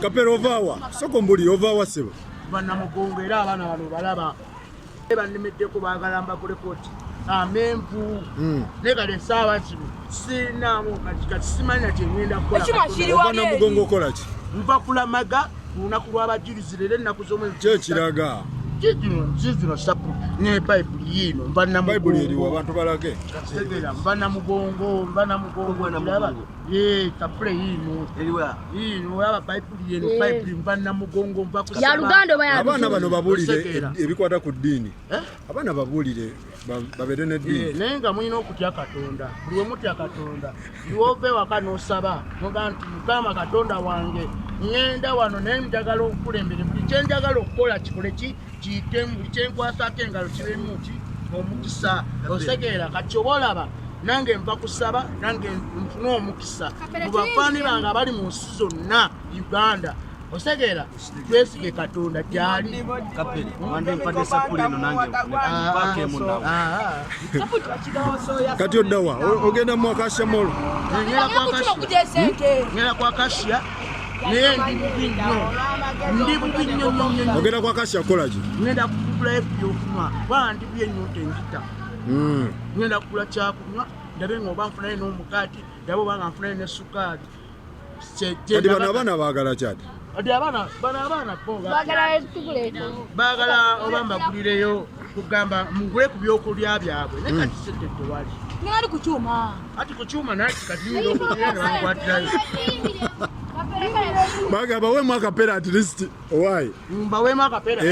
Kapero ovawa soko mbuli ovawa sebo bana mugongo era abana bano balaba bannimeddeko baagala mbakule koti amenvu negale sawa kino sinamu kati simanya kyengenda kukola bana mugongo okola ki nva kulamaga ku lunaku lw'abajulizi leero ennaku z'omwezi kyekiraga zino sapu ne bayibuli yino bayibuli eriwo abantu balage mbana mugongo tapule yino yaba bayibuli yino bayibuli mbana mugongo mva kusaba ya Luganda abaana bano babuulire ebikwata ku ddiini abaana babuulire babere n'eddiini naye nga mulina okutya Katonda buli we mutya Katonda liwove waka n'osaba noga nti Mukama Katonda wange ngenda wano naye njagala okukulembere buli kyenjagala okukola kikole ki kiyitemu buli kyenkwasako engalo kibemu ki omukisa osegeera kati oba olaba nange nva kusaba nange nfuna omukisa mu bafaani bange abali mu nsi zonna Uganda osegeera twesige Katonda gyali kapere wande mpade sapuli no nange mpake mundawo kati oddawa ogenda mu Akasha Mall ngera kwa Akasha naye ndi bubi nnyo ogenda kwa Akasha kola ki ngenda kugula ebyokunywa bandi byennyonta enjita ngenda kugula kyakunywa ndabe nga oba nfunayo n'omukaati ndabe oba nga nfunayo ne sukaali kati bano abaana baagala kyati ati abaana baagala oba mbagulireyo kugamba mugule ku byokulya byabwe naye kati sente tewali ngali kuchuma ati kuchuma naye kati nyinza okugenda bamukwatirayo bagamba weemu akapera at least owaye mbaweemu akapera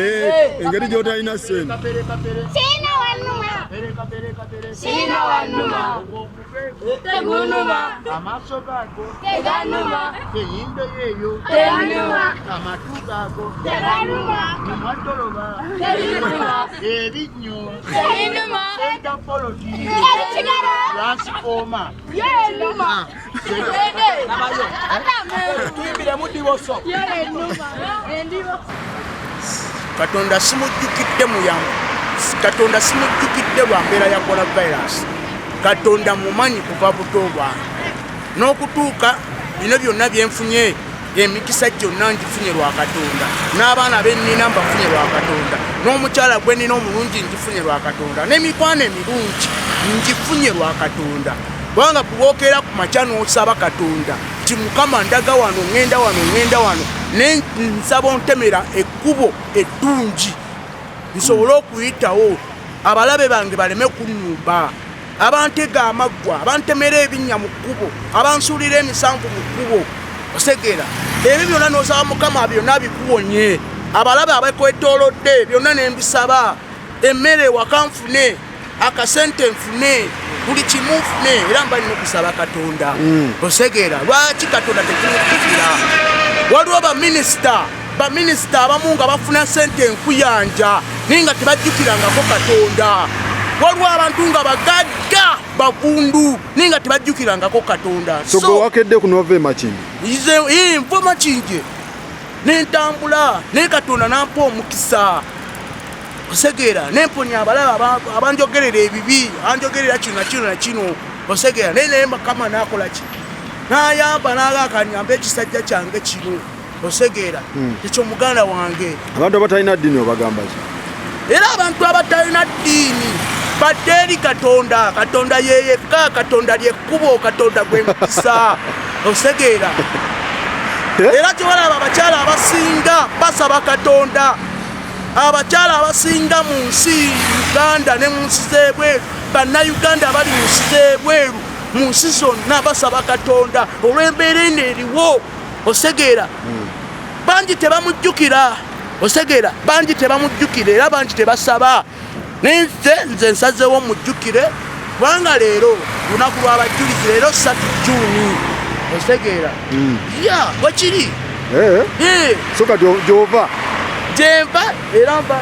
engeri gy'otalina sente sina wanuma tegunuma amaaso gaago teganuma enyindo yeeyo teganuma amatu gaago teganuma mumadoloba teganuma ebinnyo teganuma entapoloti kigaro transforma yenuma tuyimbire mudiboso endibo Katonda simujjukidde muyamu Katonda simujjukidde lwa mbeera ya coronavirus Katonda mumanyi kuva buto bwange n'okutuuka bino byonna byenfunye emikisa gyonna ngifunye lwa Katonda n'abaana bennina mbafunye lwa Katonda n'omukyala gwe nina omulungi ngifunye lwa Katonda n'emikwano emirungi ngifunye lwa Katonda kubanga kubookera ku makya n'osaba Katonda ti Mukama ndaga wano ngenda wano ne nsaba ontemera ekkubo eddungi nsobole okuyitawo abalabe bange baleme kunnumba abantega amaggwa abantemera ebinnya mu kkubo abansuulira emisanvu mu kkubo osegera ebyo byonna n'osaba Mukama byonna bikuwonye abalabe abakwetoolodde byonna ne mbisaba emmere waka nfune akasente nfune buli kimu nfune era mba nina okusaba Katonda osegera lwaki Katonda tetumujjukira waliwo baminisita abamu nga bafuna sente enkuyanja naye nga tebajjukirangako Katonda waliwo abantu nga bagagga bavundu naye nga tebajjukirangako Katonda so wakedde ku nova Makindye nva Makindye nentambula naye Katonda nampa omukisa osegeera nemponya abalaba abanjogerera ebibi anjogerera kino na kino osegeera naye Mukama nakola ki nayamba nagakanyamba ekisajja kyange kino osegeera ekyo muganda wange abantu abatalina ddiini obagamba ki era abantu abatalina ddiini badde eri Katonda yeyekka Katonda lyekkubo Katonda gwe mukisa osegeera era kyobalaba abakyala abasinga basaba Katonda abakyala abasinga mu nsi Uganda ne mu nsi z'ebweru bannayuganda bali mu nsi z'ebweru mu nsi zonna basaba Katonda olw'embeera eno eriwo osegeera bangi tebamujjukira osegeera bangi tebamujjukira era bangi tebasaba nze nsazeewo mujjukire kubanga leero lunaku lw'abajulizi leero 3 Juni osegeera ya wekiri so kati gyova jenva era nva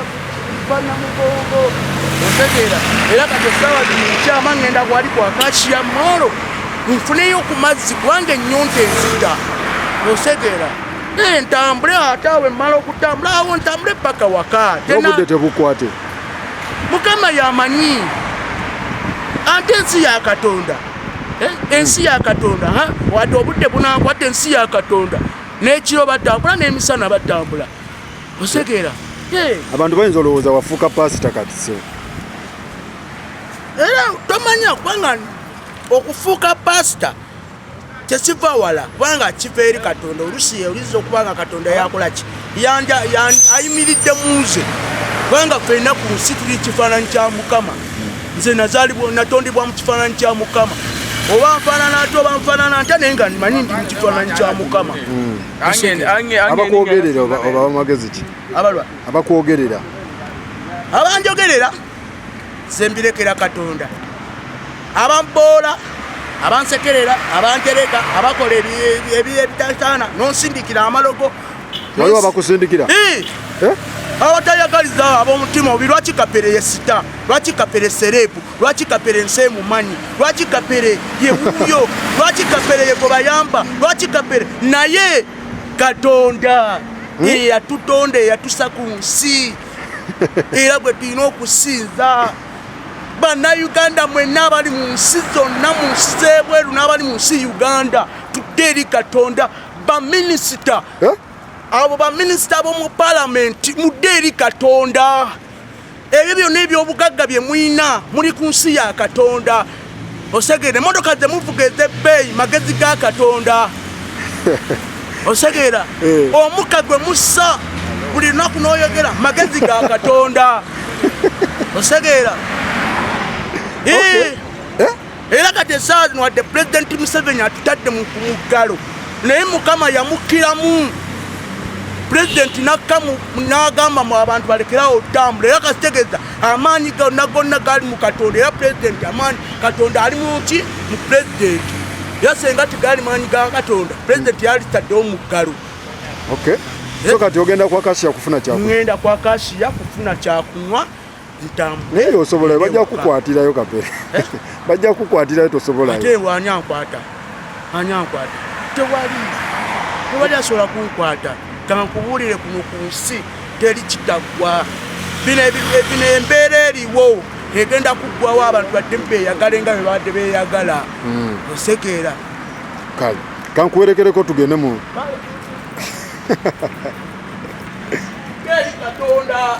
Namugongo osegeera era kati essaawa zino nkyama ngenda kwali kwa Akasha Mall nfuneyo ku mazzi kubanga ennyonta enzita osegeera ntambule ate awo emmala okutambula awo ntambule paka waka obudde tebukwate Mukama yamanyi ate ensi ya Katonda ensi ya Katonda wadde obudde bunankwate ensi ya Katonda n'ekiro batambula n'emisana batambula osekeera abantu bayinza olowooza wafuuka pasita kati so era tomanya kubanga okufuuka pasita kyesiva wala kubanga kiva eri Katonda olusi oliza okubanga Katonda yakolaki ayimiridde muze kubanga ffenna ku nsi tuli kifaananyi kya Mukama nze natondebwa mu kifaananyi kya Mukama oba nfaanana ate oba nfaanana nta naye nga nimanyi ndi mu kifaananyi kya Mukama abakwogerera oba magezi ki abakwogerera abanjogerera sembirekera Katonda abamboola abansekerera abantereka abakola ebitasaana nonsindikira amalogo waliwo abakusindikira abatayagaliza ab'omutima obi lwaki Kapere ye sita lwaki Kapere serebu lwaki Kapere nsemumanyi lwaki Kapere ye wuyo lwaki Kapere ye gobayamba lwaki Kapere naye Katonda yatutonda yatusa ku nsi era bwe tulina okusinza bannayuganda mwenna abali mu nsi zonna mu nsi z'ebweru n'abali mu nsi Uganda tudde eri Katonda baminisita abo baminisita b'omu palamenti mudde eri Katonda ebyo byonna ebyobugagga bye mwina muli ku nsi ya Katonda osegere emotoka ze muvuga ez'ebbeeyi magezi ga Katonda osegera omuka gwe mussa buli lunaku n'oyogera magezi ga Katonda osegera era kati essaawa zino wadde Pulezidenti Museveni atutadde mu muggalo naye Mukama yamukiramu Pulezidenti n'agamba mu abantu balekerawo otambula era kasitegeeza amaanyi gonna gonna gali mu Katonda era Pulezidenti amaanyi Katonda ali mu ki mu Pulezidenti era senga tigali maanyi ga Katonda Pulezidenti yalitaddewo muggalo so kati ogenda kwa Kashiya kufuna kyakunywa ngenda kwa Kashiya kufuna kyakunywa naye osobola bajja kukwatirayo Kapere bajja kukwatirayo tosobolayo ate wanyankwata tewali asobola kunkwata kankubuulire kuno ku nsi teri kitaggwa bino embeera eriwo egenda kuggwawo abantu badde beeyagala nga bebadde beeyagala osekeera kale kankuwerekereko tugende mu eri Katonda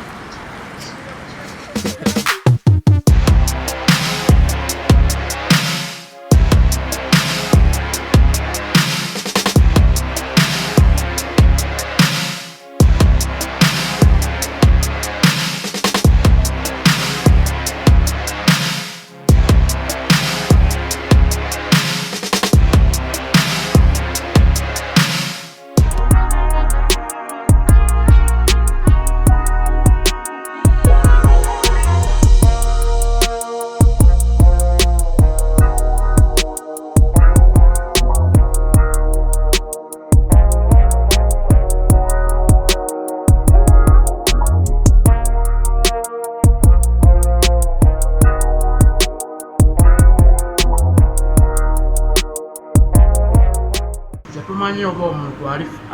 tumanyi oba omuntu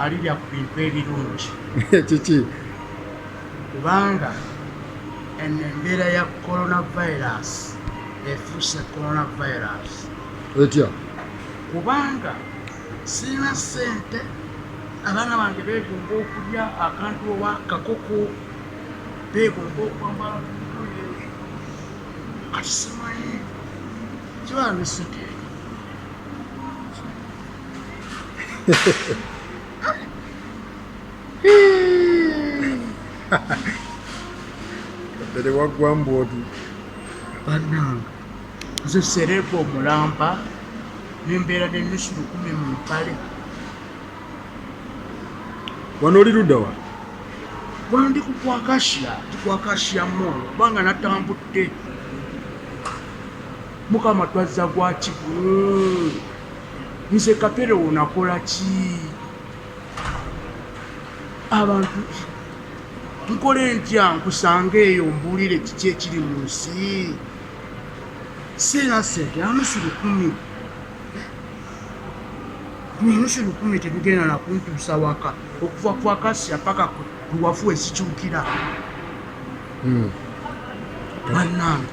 alirya ku bintu ebirungi kiki kubanga embeera ya coronavirus efuuse coronavirus etya kubanga sirina ssente abaana bange beegomba okulya akantu owa kakoko beegomba okwambala kati simanyi kibala nesente Kapere waggwa mbootu bannange nze serebu omulamba nembeera n'ennusu 1000 mu mpale wano oli ludda wa wandi kwa Kashiya mall kubanga natambudde Mukama twazza gwaki nze Kapere onakola ki abantu nkole ntya nkusanga eyo mbuulire kiki ekiri mu nsi sirina ssente anusu 10,000 nusu 10,000 tebigenda nakuntuusa waka okuva kwa Kashiya paka kuwafu esikyukira bannange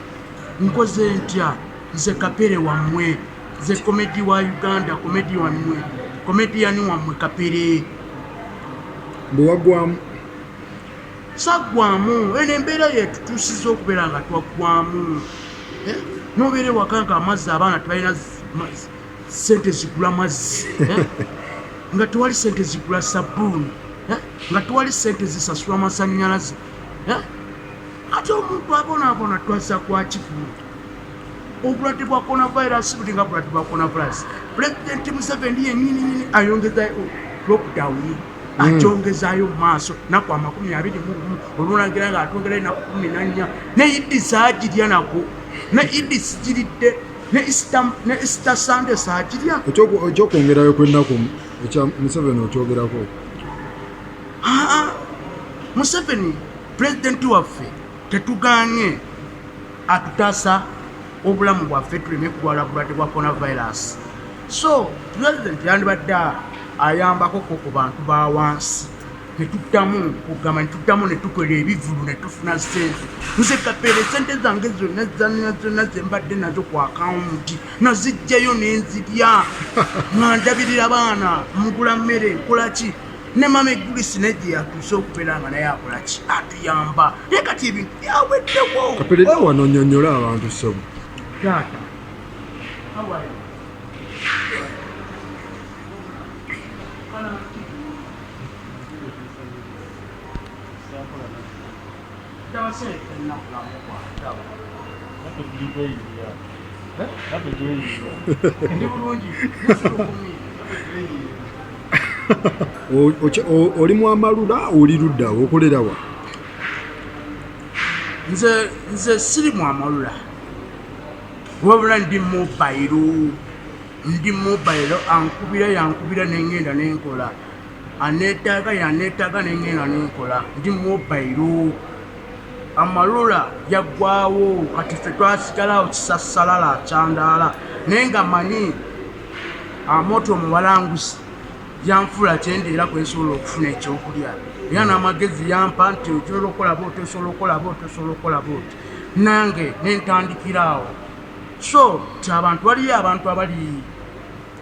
nkoze ntya nze Kapere wammwe nze komedi wa Uganda komedi wammwe komediyani wammwe Kapere bwewagwamu saggwamu eno embeera yetutuusiza okubeera nga twaggwamu nobeere waka nga amazzi abaana tebalina sente zigula mazzi nga tewali sente zigula sabbuuni nga tewali sente zisasula amasannyalaze ate omuntu abonaabona twaza kwakigulu obulwadde bwa coronavirus buli nga bulwadde bwa coronavirus pulezidenti Museveni yennyini ayongeza lockdown akyongezaayo mu maaso naku 21 olunangira nga atongera enaku 14 ne idi saagirya nako ne idi sigiridde ne Easter Sunday saagirya ekyokwongerayo kwennaku ekya Museveni okyogerako Museveni pulezidenti waffe tetuganye atutaasa obulamu bwaffe tuleme kulwala bulwadde bwa coronavirus so pulezidenti yandibadde ayambako ku bantu ba wansi netuddamu kugamba netuddamu netukola ebivulu netufuna sente nze kapere sente zange zonna zembadde nazo ku akawunti nazijjayo nenzirya ngandabirira abaana mugula mmere nkolaki ne mama egulisi negye yatuuse okubeera nga naye akolaki atuyamba naye kati ebintu byaweddewo kapereda wano nnyonnyola abantu sobo taata oli Mwamalula oli ludda okolera wa nze siri Mwamalula wabula ndi mobile yankubira nengenda nenkola aneetaaga nengenda nenkola ndi mobile Amalula yaggwaawo kati ffe twasigalawo Kisassalala Kyandaala naye nga manyi amoto omubalanguzi yanfuula kyendeera kwensobola okufuna ekyokulya era n'amagezi yampa nti osobola okukola booti osobola okukola booti osobola okukola booti nange nentandikiraawo so ti abantu waliyo abantu abali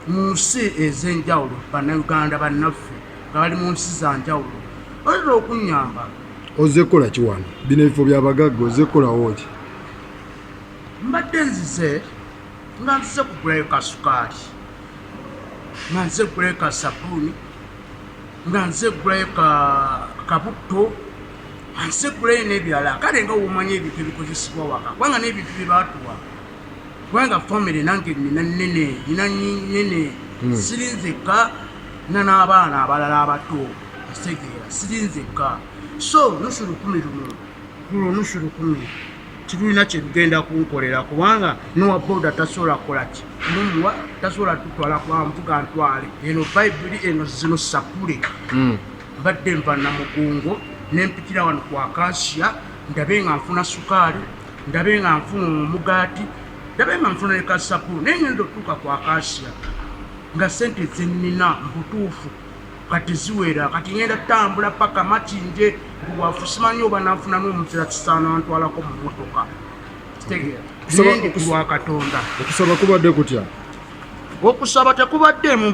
mu nsi ez'enjawulo bannayuganda bannaffe nga bali mu nsi za njawulo olera okunyamba ozzekola kiwano bino ebifo byabagagga ozzekkolawo ki mbadde nzize nga nzize kugulayo kasukaali nga nzize kugulayo ka sabbuuni nga nzize kugulayo kabutto nga nzize kugulayo n'ebirala kale nga womanya ebintu ebikozesebwa waka kubanga n'ebintu bye baatuwa kubanga famire nange nina nene siri nzekka n'abaana abalala abato asegeera siri nzekka so nusu 10 luno nusu 10 kirina kyegenda kunkolera kubanga nowa boda tasobola kukolaki mumuwa tasobola tutwala kuba mvuga ntwale eno bayibuli eno zino sapule mbadde nva namugongo nempitira wano ku Acacia ndabe nga nfuna sukaali ndabe nga nfuna omugaati ndabe nga nfuna eka sapule naye ngenda otuuka ku Acacia nga sente zenina mbutuufu kati ziwera kati ngenda tambula paka Makinje bwafu simanyi oba nafuna n'omuzira kisaana ntwalako mu motoka kitegeera nende kulwa Katonda okusaba kubadde kutya okusaba tekubaddeemu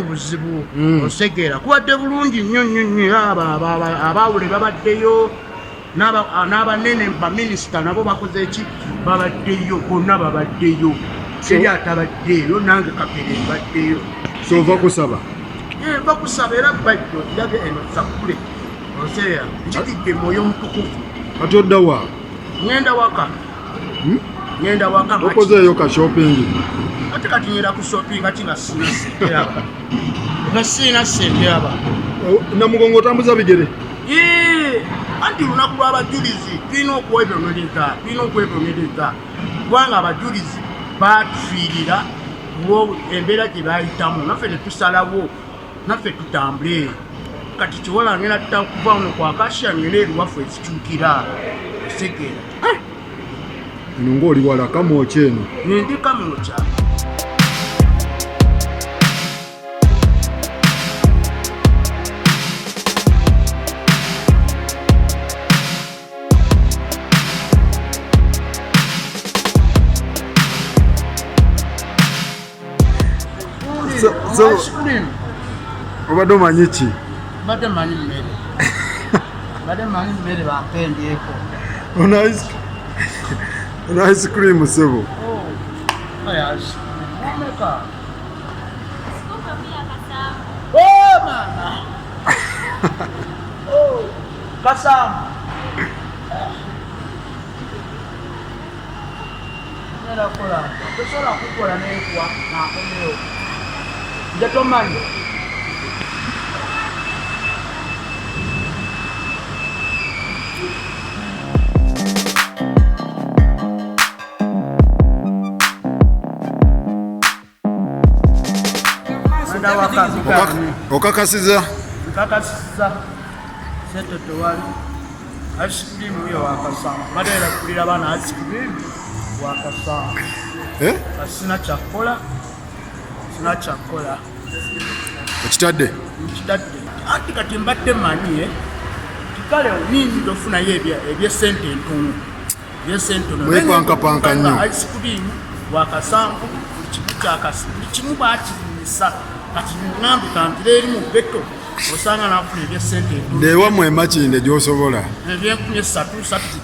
buzibu osegeera kubadde bulungi nnyo abaawule babaddeyo n'abanene baminisita nabo bakoze eki babaddeyo bonna babaddeyo teri atabaddeeyo nange kapere mbaddeyo so ova kusaba bakusaba era bajjo ndabye eno sapule oseya njigidde mwoyo mutukuvu kati odda wa ngenda waka okozeeyo ka shopping kati ngenda ku shopping ati nga sina sente aba namugongo otambuza bigere anti lunaku lw'abajulizi tulina okwebonereza kubanga abajulizi batufiirira embeera gye bayitamu naffe netusalawo naffe tutambule kati kiwola ngenda tutakuva wano ku Acacia ngenda ebiwafu ezikyukira osegeera eno ng'oli wala kamooki eno nendi kamooca Obadde omanyi ki? Mbadde manyi mmere. Mbadde manyi mmere bampendyeko. Ono ice cream sebo. Yes. Oh, mama. Oh, Kasam. Nera kola. Tesola kukola n'ekuwa n'akomyewo. Nje tomanyi. Okakasiza sente tewali ice cream yo wakasanga badera kulira bana ice cream wakasanga sina kyakola ekitadde ati kati mbadde manyi kikale nini tofunayo ebyesente entono Mwepankapanka nnyo. ice cream wakasanga buli kimu bakirimisa kati ngambi kantira eri mu beto osanga nafuna ebyesente ndewammwe emakinde gy'osobola ebyenkumi 3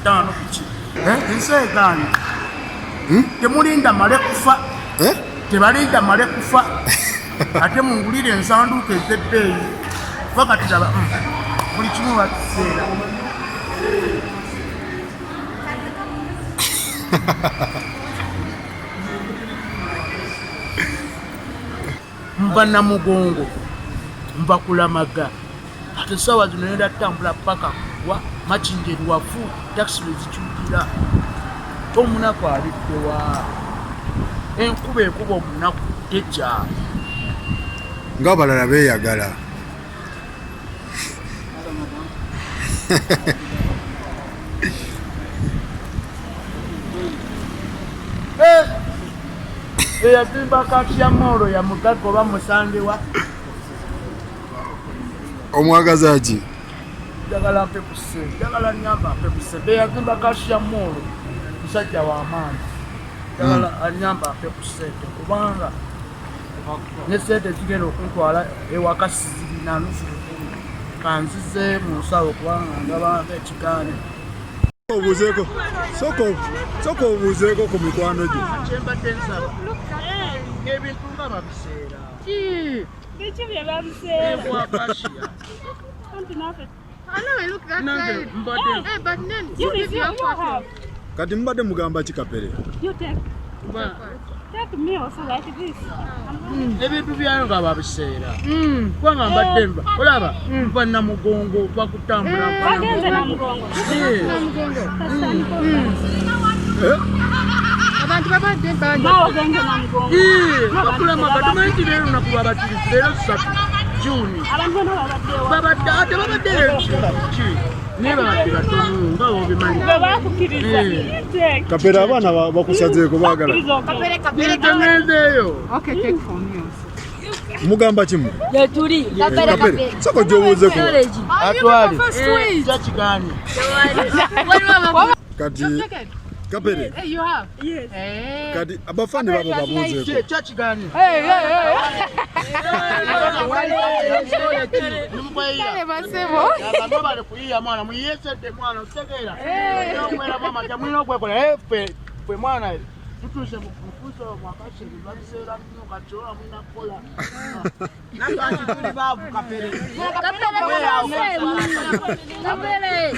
5 biki ensi egaana temulinda male kufa tebalinda male kufa ate mungulire ensanduuko ez'ebbeeyi kufa kati laba buli kimu bakiseera mba Namugongo mba Kulamaga ate sawa zino nenda tambula paka wa Makindye Lwafu taxi zikyukira omunaku aliddewa enkuba ekuba omunaku tejja ng'abalala beeyagala eyazimba kati ya molo ya mugaga oba musangewa omwagaza ki njagala mpe ku ssente njagala nyamba mpe ku ssente eyazimba kati ya molo musajja w'amaanyi njagala anyamba mpe ku ssente kubanga ne ssente zigenda okuntwala ewaka sizirina nusu kanzize mu nsawo kubanga ndaba ekigaane obuuzeeko soka obuuzeeko ku mikwano gyo kyembadde nsaba ebintu nga babiseera Biki bye babiseera? ebwakasiya I know it look that nange side. mbadde Hey, but then You have. kati mubadde mugamba ki Kapere You take me also like this. ebintu byayo nga babiseera kubanga mbadde mba olaba mba Namugongo bakutambula Wagenze Namugongo. abantu babadde bangi. Now wagenze Namugongo. Bakulamaga tumanyi nti leero lunaku lwabatirizi leero 3 Juni Abantu bano babaddewa. babadde ate babadde ki naye babadde batono nga obimanyi Babakukkiriza. Take. Kapere abaana bakusazeeko baagala ngenzeeyo Okay, take from you. mugamba kimu Yetuli. Kapere soka gy'obuuzeeko atwale kyakiganye kati Kapere Hey, you have. Yes. kati abafande babo babuuzeeko kyakiganye bano bali kuyiya mwana muyiyesedde mwana otegeera omweramu amata mulina okwekola ffe mwana tutuuse mukuusa mwakaseri babiseera nnyo kati ola mulina kukola nakanti tuli baavu Kapere Kapere.